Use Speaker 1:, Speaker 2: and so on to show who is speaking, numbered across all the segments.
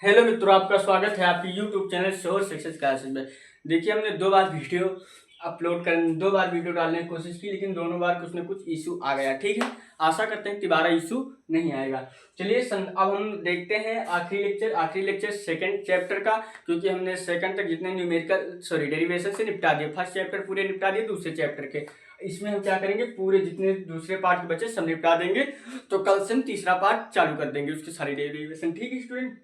Speaker 1: Hello मित्रों, आपका स्वागत है आपके YouTube channel sure success classes में। देखिए, हमने दो बार वीडियो डालने की कोशिश की, लेकिन दोनों बार कुछ न कुछ इशू आ गया। ठीक है, आशा करते हैं दोबारा इशू नहीं आएगा। चलिए अब हम देखते हैं आखिरी लेक्चर सेकंड चैप्टर का, क्योंकि हमने सेकंड तक जितने डेरिवेशन से निपटा दिए। फर्स्ट चैप्टर पूरे निपटा दिए दूसरे चैप्टर के। इसमें हम क्या करेंगे, पूरे जितने दूसरे पार्ट के बचे सब निपटा देंगे। तो कल से हम तीसरा पार्ट चालू कर देंगे, उसके सारी डेरिवेशन। ठीक है स्टूडेंट,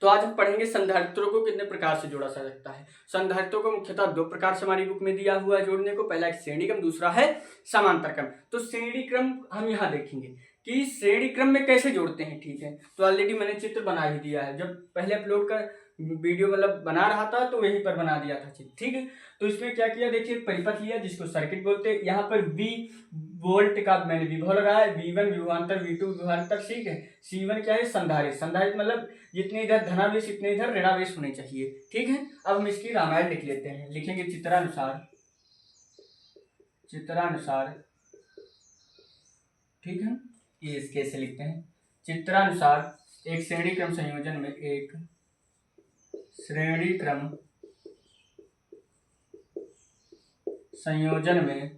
Speaker 1: तो आज हम पढ़ेंगे संधारित्रों को कितने प्रकार से जोड़ा जा सकता है। संधारित्रों को मुख्यतः दो प्रकार से हमारी बुक में दिया हुआ है जोड़ने को। पहला एक श्रेणी क्रम, दूसरा है समांतर क्रम। तो श्रेणी क्रम हम यहाँ देखेंगे कि श्रेणी क्रम में कैसे जोड़ते हैं। ठीक है, तो ऑलरेडी मैंने चित्र बना ही दिया है, जब पहले अपलोड कर वीडियो बना रहा था तो वहीं पर बना दिया था चित्र। ठीक है, तो इसमें क्या किया, देखिए परिपथ लिया जिसको सर्किट बोलते हैं। यहाँ पर V वोल्ट का मैंने विभव लगाया, V1 विभवांतर, V2 विभवांतर। ठीक है, C1 क्या है, संधारित्र मतलब जितने इधर धनावेश इतने इधर ऋणावेश होने चाहिए। ठीक है, अब हम इसकी रामायण लिख लेते हैं। लिखेंगे चित्रानुसार। ठीक है, ये इसके से लिखते हैं चित्रानुसार एक श्रेणी क्रम संयोजन में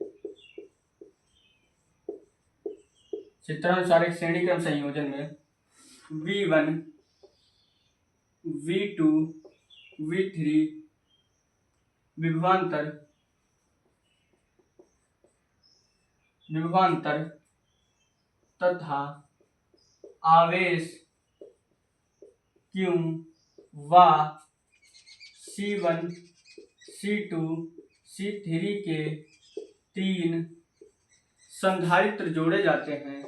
Speaker 1: चित्रानुसार एक श्रेणी क्रम संयोजन में V1 V2 V3 विभवांतर तथा आवेश Q व C1 C2 C3 के तीन संधारित्र जोड़े जाते हैं।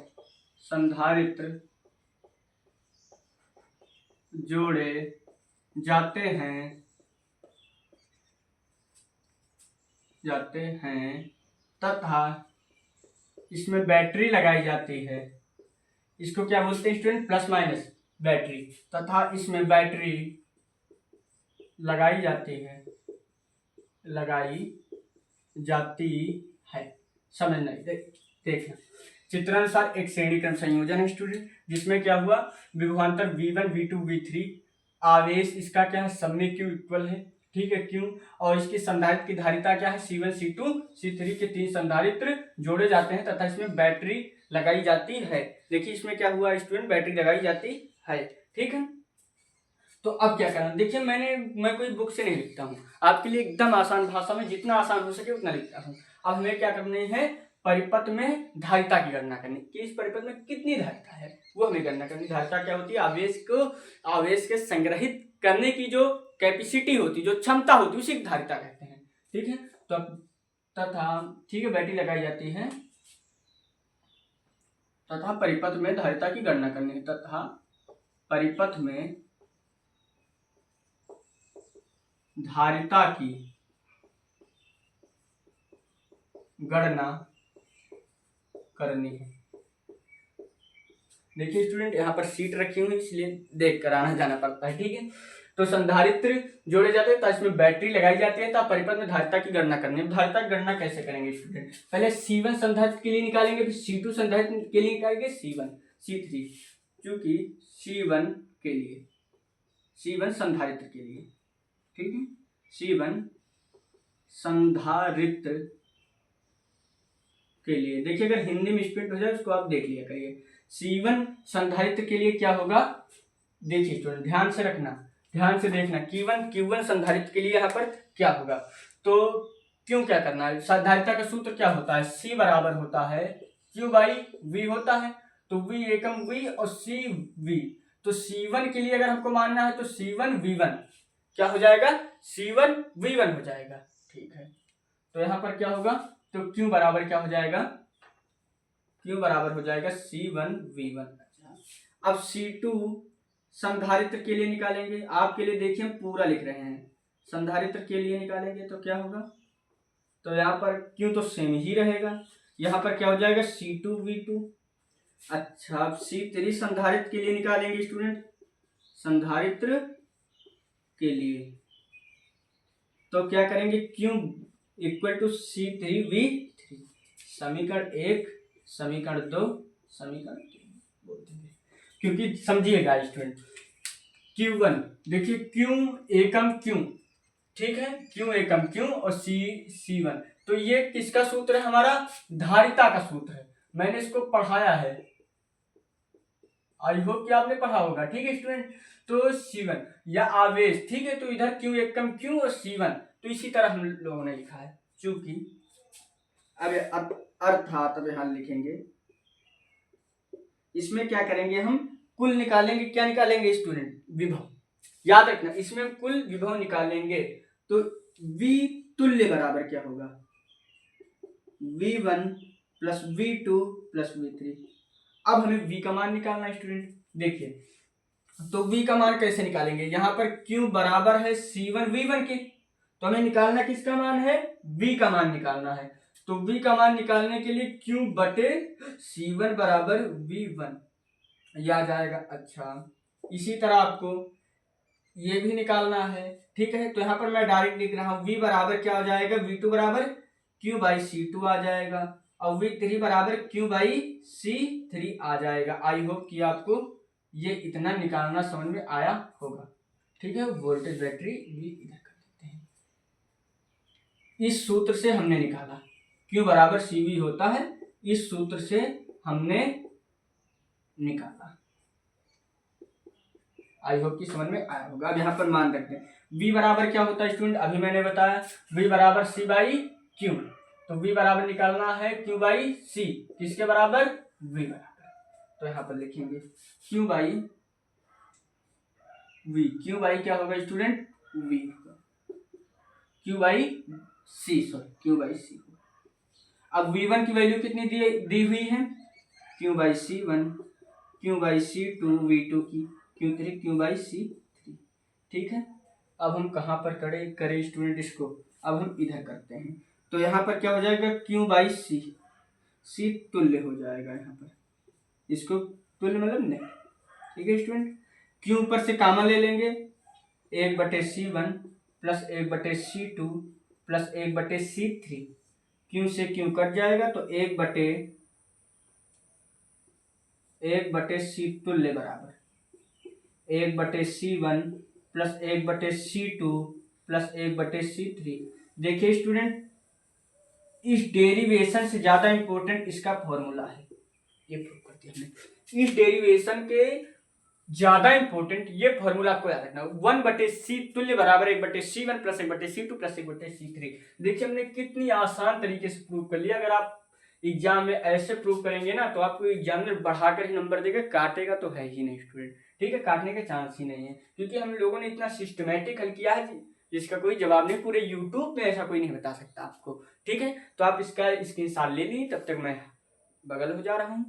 Speaker 1: तथा इसमें बैटरी लगाई जाती है। इसको क्या बोलते हैं स्टूडेंट, प्लस माइनस बैटरी। तथा इसमें बैटरी लगाई जाती है। समझना, देखना। चित्रानुसार एक श्रेणी क्रम संयोजन है स्टूडेंट, जिसमें क्या हुआ, विभवांतर V1 V2 V3, आवेश इसका क्या है, सब में Q इक्वल है। ठीक है, Q, और इसकी संधारित्र की धारिता क्या है, C1 C2 C3 के तीन संधारित्र जोड़े जाते हैं तथा इसमें बैटरी लगाई जाती है। देखिए इसमें क्या हुआ स्टूडेंट, बैटरी लगाई जाती है। ठीक है, तो अब क्या करना, देखिए मैं कोई बुक से नहीं लिखता हूँ, आपके लिए एकदम आसान भाषा में जितना आसान हो सके उतना लिखता हूँ। अब हमें क्या करनी है, परिपथ में धारिता की गणना करनी कि इस परिपथ में कितनी धारिता है, वो हमें गणना करनी। धारिता क्या होती है, आवेश के संग्रहित करने की जो कैपेसिटी होती, जो क्षमता होती, उसी की धारिता कहते हैं। ठीक है, तो ठीक है, बैटरी लगाई जाती है तथा परिपथ में धारिता की गणना करनी है। तथा परिपथ में धारिता की गणना करनी है। देखिए स्टूडेंट, यहाँ पर सीट रखी हुई इसलिए देख कर आना जाना पड़ता है। ठीक है, तो संधारित्र जोड़े जाते हैं, इसमें बैटरी लगाई जाती है, तब परिपथ में धारिता की गणना करनी है। धारिता की गणना कैसे करेंगे स्टूडेंट, पहले C1 संधारित्र के लिए निकालेंगे, फिर C2 संधारित्र के लिए निकालेंगे, C1 C3, क्योंकि C1 संधारित्र के लिए। ठीक है, C1 संधारित्र के लिए। देखिए अगर हिंदी में स्प्लिट हो जाए उसको आप देख लिया करिए। C1 संधारित्र के लिए क्या होगा, देखिए स्टूडेंट ध्यान से देखना, Q1 संधारित्र के लिए यहाँ पर क्या होगा। तो क्यों क्या करना है, धारिता का सूत्र क्या होता है, C बराबर होता है Q/V होता है। तो V एकम V और CV, तो C1 के लिए अगर हमको मानना है तो C1V1 क्या हो जाएगा, C1V1 हो जाएगा। ठीक है, तो यहाँ पर क्या होगा, तो Q बराबर क्या हो जाएगा, Q बराबर हो जाएगा C1V1। अब C2 संधारित्र के लिए निकालेंगे, आपके लिए देखिए हम पूरा लिख रहे हैं। संधारित्र के लिए निकालेंगे तो क्या होगा, तो यहाँ पर Q तो सेम ही रहेगा, यहाँ पर क्या हो जाएगा C2V2। अच्छा, अब C3 संधारित्र के लिए निकालेंगे स्टूडेंट, संधारित्र के लिए तो क्या करेंगे, Q इक्वल टू C3V3। समीकरण 1 समीकरण 2 समीकरण 3 बोल देंगे, क्योंकि समझिएगा स्टूडेंट, Q Q1, देखिए Q एकम Q, ठीक है, Q एकम Q और C1। तो ये किसका सूत्र है? हमारा धारिता का सूत्र है। मैंने इसको पढ़ाया है, आई होप कि आपने पढ़ा होगा। ठीक है स्टूडेंट, तो C1 या आवेश, ठीक है, तो इधर Q एकम Q और C1, तो इसी तरह हम लोगों ने लिखा है। चूंकि अब अर्थात अब यहां लिखेंगे, इसमें क्या करेंगे हम? कुल निकालेंगे। क्या निकालेंगे स्टूडेंट? विभव। याद रखना, इसमें हम कुल विभव निकालेंगे। तो V तुल्य बराबर क्या होगा? V1 plus V2 plus V3। अब हमें V का मान निकालना है स्टूडेंट। देखिए, तो V का मान कैसे निकालेंगे? यहाँ पर Q बराबर है C1 V1 के, तो हमें निकालना किसका मान है? V का मान निकालना है। तो V का मान निकालने के लिए Q बटे C1 बराबर V1 यह आ जाएगा। अच्छा, इसी तरह आपको ये भी निकालना है, ठीक है। तो यहाँ पर मैं डायरेक्ट लिख रहा हूँ, V बराबर क्या हो जाएगा? V2 बराबर Q बाई C2 आ जाएगा, और V3 बराबर Q बाई C3 आ जाएगा। आई होप कि आपको ये इतना निकालना समझ में आया होगा। ठीक है, वोल्टेज बैटरी भी इधर कर देते हैं। इस सूत्र से हमने निकाला Q बराबर CV होता है, इस सूत्र से हमने निकाला। आई होप कि समझ में आया होगा। अब यहाँ पर मान रखते हैं, V बराबर क्या होता है स्टूडेंट? अभी मैंने बताया V बराबर C बाई Q, तो V बराबर निकालना है Q बाई C, किसके बराबर? V बराबर। तो यहाँ पर लिखेंगे Q by V। Q by क्या होगा स्टूडेंट? V होगा। Q by C, sorry Q by C। अब V1 की वैल्यू कितनी दी हुई है? Q by C1, Q by C2, V2 की Q3, Q बाई C3। ठीक है, अब हम कहाँ पर करें स्टूडेंट इसको? अब हम इधर करते हैं। तो यहाँ पर क्या हो जाएगा? Q बाई C तुल्य हो जाएगा। यहाँ पर इसको तुल्य मतलब नहीं। ठीक है स्टूडेंट, Q ऊपर से कॉमन ले लेंगे, 1/C1 plus 1/C2 plus 1/C3। Q से Q कट जाएगा, तो 1/C तुल्य बराबर 1/C1 plus 1/C2 plus 1/C3। देखिए स्टूडेंट, इस डेरिवेशन से ज्यादा इंपॉर्टेंट इसका फॉर्मूला है, ये प्रूव कर दिया हमने। इस डेरिवेशन के ज्यादा इंपॉर्टेंट ये फॉर्मूला आपको याद रखना, 1/C तुल्य बराबर 1/C1 plus 1/C2 plus 1/C3। देखिए हमने कितनी आसान तरीके से प्रूव कर लिया। अगर आप एग्जाम में ऐसे प्रूव करेंगे ना, तो आपको एग्जामिनर बढ़ाकर ही नंबर देगा, काटेगा तो है ही नहीं स्टूडेंट। ठीक है, काटने के चांस ही नहीं है, क्योंकि हम लोगों ने इतना सिस्टमैटिक हल किया है जिसका कोई जवाब नहीं। पूरे यूट्यूब में ऐसा कोई नहीं बता सकता आपको। ठीक है, तो आप इसका स्क्रीनशॉट ले लीजिए, तब तक मैं बगल हो जा रहा हूँ।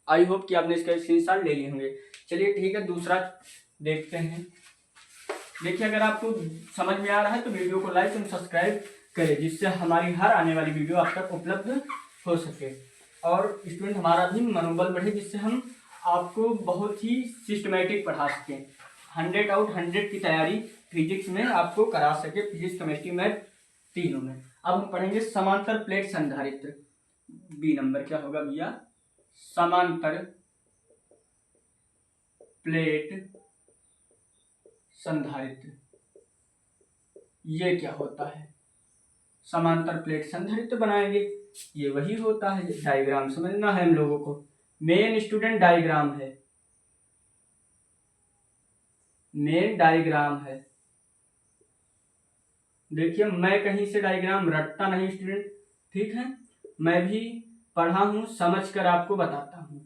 Speaker 1: आई होप कि आपने इसका स्क्रीनशॉट ले लिए होंगे। चलिए ठीक है, दूसरा देखते हैं। देखिए, अगर आपको समझ में आ रहा है तो वीडियो को लाइक और सब्सक्राइब करें, जिससे हमारी हर आने वाली वीडियो आप तक उपलब्ध हो सके, और स्टूडेंट हमारा भी मनोबल बढ़े, जिससे हम आपको बहुत ही सिस्टमैटिक पढ़ा सकें। 100 आउट 100 की तैयारी फिजिक्स में आपको करा सके, फिजिक्स केमिस्ट्री मैथ तीनों में। अब हम पढ़ेंगे समांतर प्लेट संधारित्र। बी नंबर क्या होगा भैया? समांतर प्लेट संधारित्र। ये क्या होता है? समांतर प्लेट संधारित्र बनाएंगे, ये वही होता है। डायग्राम समझना है हम लोगों को, मेन स्टूडेंट डायग्राम है, मेन डायग्राम है। देखिए, मैं कहीं से डायग्राम रटता नहीं स्टूडेंट, ठीक है, मैं भी पढ़ा हूं, समझ कर आपको बताता हूं।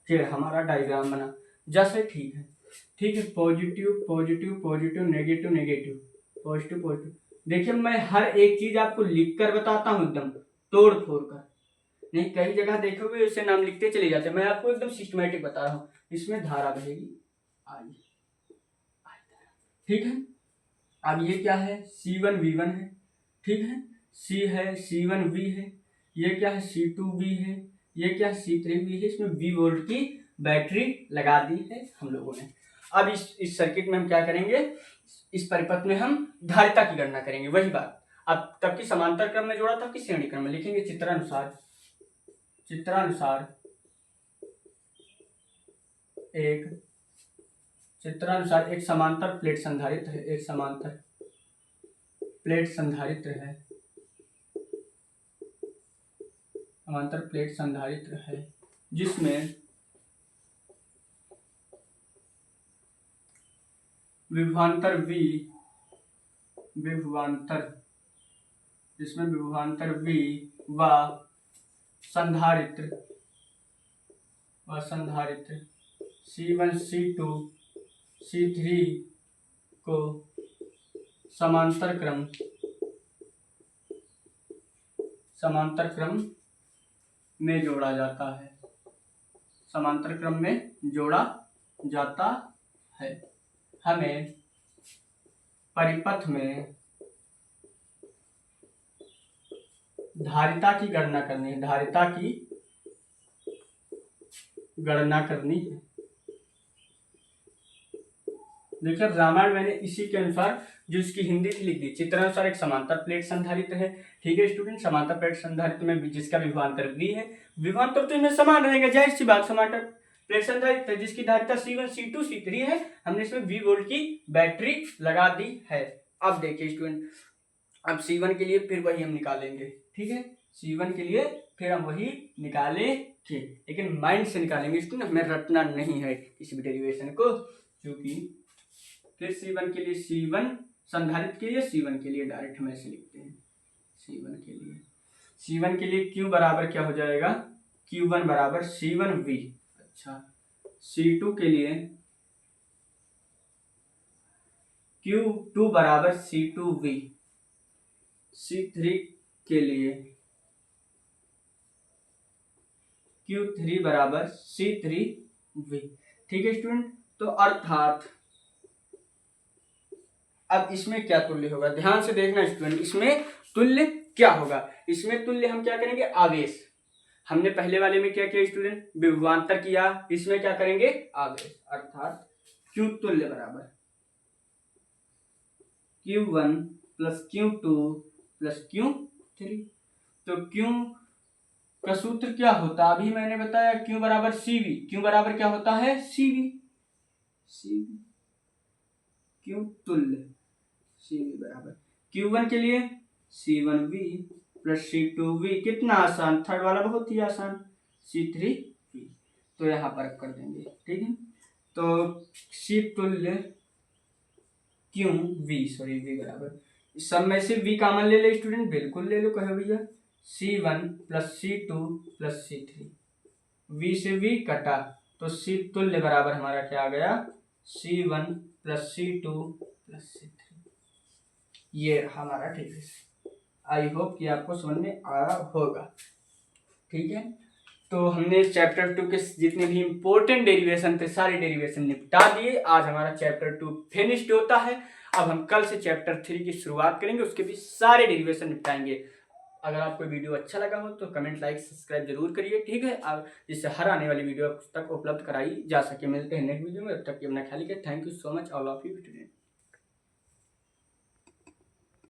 Speaker 1: फिर हमारा डायग्राम बना जैसे, ठीक है, ठीक है, positive positive positive, negative negative, positive positive. देखिए, मैं हर एक चीज आपको लिख कर बताता हूँ, एकदम तोड़ फोड़ कर नहीं। कई जगह देखोगे इसे नाम लिखते चले जाते, मैं आपको एकदम सिस्टमैटिक बता रहा हूँ। इसमें धारा बहेगी आई, ठीक है। अब ये क्या है? C1 V1 है, ठीक है, C है, C1 V है, ये क्या है? C2 V है, ये क्या है? C3 V है। इसमें V वोल्ट की बैटरी लगा दी है हम लोगों ने। अब इस सर्किट में हम क्या करेंगे? इस परिपथ में हम धारिता की गणना करेंगे, वही बात। अब तब की समांतर क्रम में जोड़ा था कि श्रेणी क्रम में, लिखेंगे चित्रानुसार। चित्रानुसार एक समांतर प्लेट संधारित्र है, एक समांतर प्लेट संधारित्र है, समांतर प्लेट संधारित्र है जिसमें विभवांतर V व संधारित्र C1 C2 C3 को समांतर क्रम में जोड़ा जाता है, समांतर क्रम में जोड़ा जाता है। हमें परिपथ में धारिता की गणना करनी है, देखिए रामायण मैंने इसी के अनुसार जो इसकी हिंदी थी लिख दी। चित्रानुसार एक समांतर प्लेट संधारित्र है, ठीक है स्टूडेंट। समांतर प्लेट संधारित्र में जिसका विभवांतर V है, विभवांतर तो इनमें समान रहेगा, जाहिर सी बात। समांतर प्लेट संधारित्र है जिसकी धारिता C1 C2 C3 है, हमने इसमें V वोल्ट की बैटरी लगा दी है। अब देखिए स्टूडेंट, अब C1 के लिए फिर वही हम निकालेंगे, ठीक है। C1 के लिए फिर हम वही निकालेंगे, लेकिन माइंड से निकालेंगे स्टूडेंट, हमें रटना नहीं है किसी भी डेरिवेशन को, क्योंकि फिर C1 के लिए C1 संधारित्र के लिए C1 के लिए डायरेक्ट हम ऐसे लिखते हैं। C1 के लिए Q बराबर क्या हो जाएगा, Q1 बराबर C1V। अच्छा, C2 के लिए Q2 बराबर C2V। C3 के लिए Q3 बराबर C3V, ठीक है स्टूडेंट। तो अर्थात अब इसमें क्या तुल्य होगा, ध्यान से देखना स्टूडेंट, इसमें तुल्य क्या होगा। इसमें तुल्य हम क्या करेंगे, आवेश। हमने पहले वाले में क्या किया स्टूडेंट, विभवांतर किया, इसमें क्या करेंगे, आवेश। अर्थात Q तुल्य बराबर Q1 plus Q2 plus Q3। तो Q का सूत्र क्या होता है, अभी मैंने बताया Q बराबर CV। Q बराबर क्या होता है, CV। Q तुल्य CV बराबर Q1 के लिए C1V प्लस C2V, कितना आसान, थर्ड वाला बहुत ही आसान, C3V। तो यहाँ पर कर देंगे, ठीक है। तो C तुल्य V बराबर, सब में से V कॉमन ले ले स्टूडेंट, बिल्कुल ले लो, कहो भैया। C1 plus C2 plus C3, V से V कटा, तो C तुल्य बराबर हमारा क्या आ गया, C1 plus C2 plus C3। ये हमारा, ठीक है। आई होप कि आपको समझ में आया होगा, ठीक है। तो हमने चैप्टर 2 के जितने भी इंपॉर्टेंट डेरिवेशन थे, सारे डेरिवेशन निपटा दिए। आज हमारा चैप्टर 2 फिनिश्ड होता है। अब हम कल से चैप्टर 3 की शुरुआत करेंगे, उसके भी सारे डेरिवेशन निपटाएंगे। अगर आपको वीडियो अच्छा लगा हो तो कमेंट, लाइक, सब्सक्राइब जरूर करिए, ठीक है, जिससे हर आने वाली वीडियो तक उपलब्ध कराई जा सके। मिलते हैं नेक्स्ट वीडियो में, तब तक अपना ख्याल रखिए। Thank you so much all of you student.